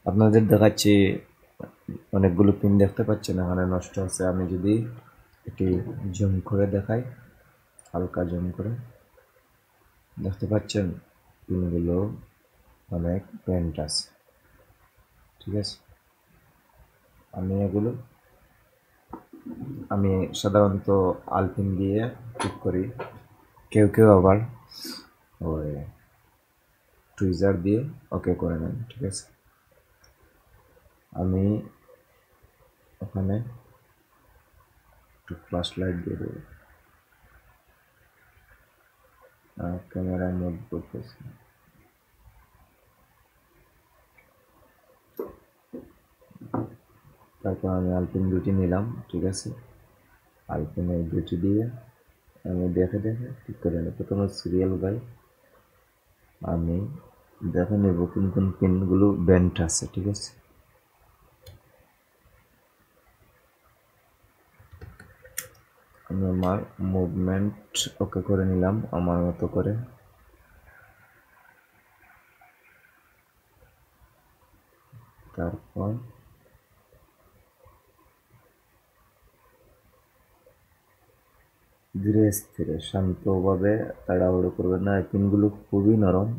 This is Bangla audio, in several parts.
আপনাদের দেখাচ্ছি অনেকগুলো পিন দেখতে পাচ্ছেন এখানে নষ্ট আছে। আমি যদি এটি জুম করে দেখাই, হালকা জুম করে দেখতে পাচ্ছেন পিনগুলো অনেক বেন্ট আছে। ঠিক আছে, আমি সাধারণত আলপিন দিয়ে ঠিক করি, কেউ কেউ আবার ওই টুইজার দিয়ে ওকে করে নেন। ঠিক আছে, আমি ওখানে একটু ফ্ল্যাশ লাইট দিয়ে দেবো, ক্যামেরা মুভ করতেছি। তারপর আমি আলপিন দুটি নিলাম। ঠিক আছে, আলপিন এই দুটি দিয়ে আমি দেখে দেখে ঠিক করে নেব। প্রথমে সিরিয়াল বাই আমি দেখে নেব কোন কোন পিনগুলো বেন্ট আছে। ঠিক আছে, আমি আমার মুভমেন্ট ওকে করে নিলাম আমার মতো করে। তারপর ধীরে স্থিরে শান্তভাবে, তাড়াহুড়ো করবেন না। এই পিনগুলো খুবই নরম,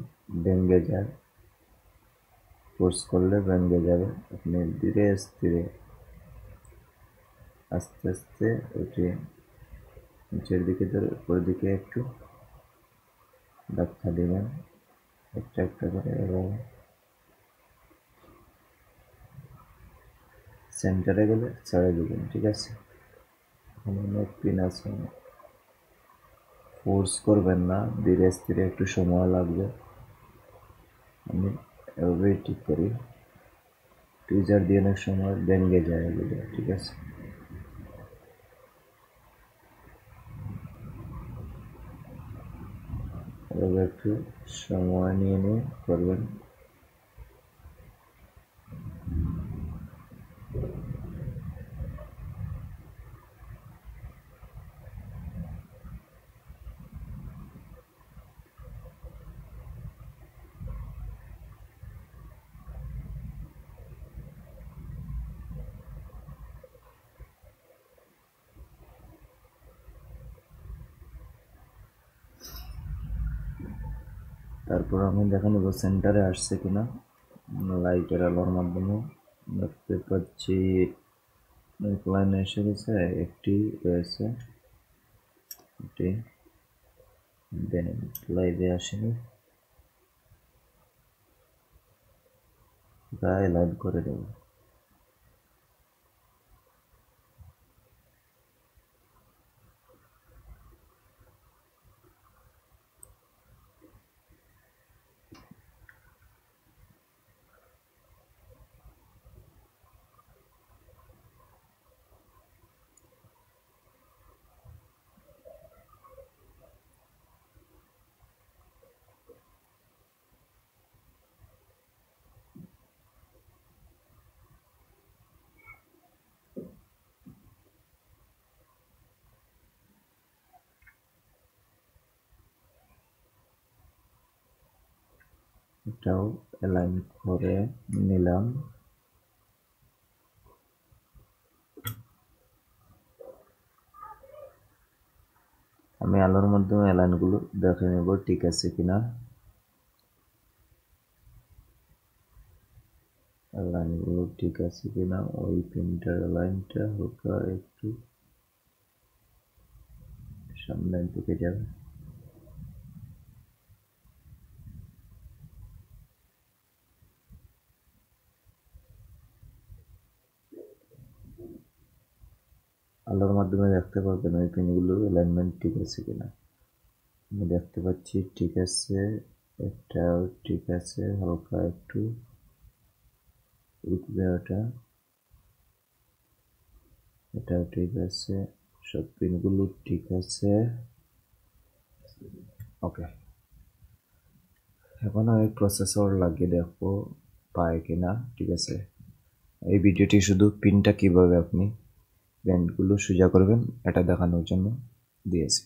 ভেঙে যায়, ফোর্স করলে ভেঙে যাবে। আপনি ধীরে স্থিরে আস্তে আস্তে ওটি নিচের দিকে ধরে উপরের দিকে একটু ধাক্কা দেবেন একটা একটা করে, এবং সেন্টারে গেলে ছেড়ে দেবেন। ঠিক আছে, অনেক পিন আছে, ফোর্স করবেন না, ধীরে স্থিরে একটু সময় লাগবে। আমি এভাবেই ঠিক করি, টুইজার দিয়ে অনেক সময় ভেঙে যায় এগুলো। ঠিক আছে, এভাবে একটু সময় নিয়ে নিয়ে করবেন। তারপর আমি দেখে নেব সেন্টারে আসছে কিনা। লাইটের আলোর মাধ্যমে দেখতে পাচ্ছি লাইনে এসে গেছে, একটি রয়েছে, এটি লাইভে আসেনি, গায়ে লাইভ করে দেবো। এটাও অ্যালাইন করে নিলাম। আমি আলোর মাধ্যমে অ্যালাইনগুলো দেখে নেব ঠিক আছে কিনা। অ্যালাইনগুলো ঠিক আছে কিনা, ওই প্রিন্টার অ্যালাইনটা হালকা একটু সামনের দিকে যাবে। আলোর মাধ্যমে দেখতে পারবেন ওই পিনগুলো অ্যালাইনমেন্ট ঠিক আছে কিনা। আমি দেখতে পাচ্ছি ঠিক আছে, এটাও ঠিক আছে, হালকা একটু উঠবে ওটা, এটাও ঠিক আছে, সব পিনগুলো ঠিক আছে। ওকে, এখন আমি প্রসেসর লাগিয়ে দেখবো পায় কিনা। ঠিক আছে, এই ভিডিওটি শুধু পিনটা কিভাবে আপনি ব্যান্ডগুলো সোজা করবেন এটা দেখানোর জন্য দিয়েছি।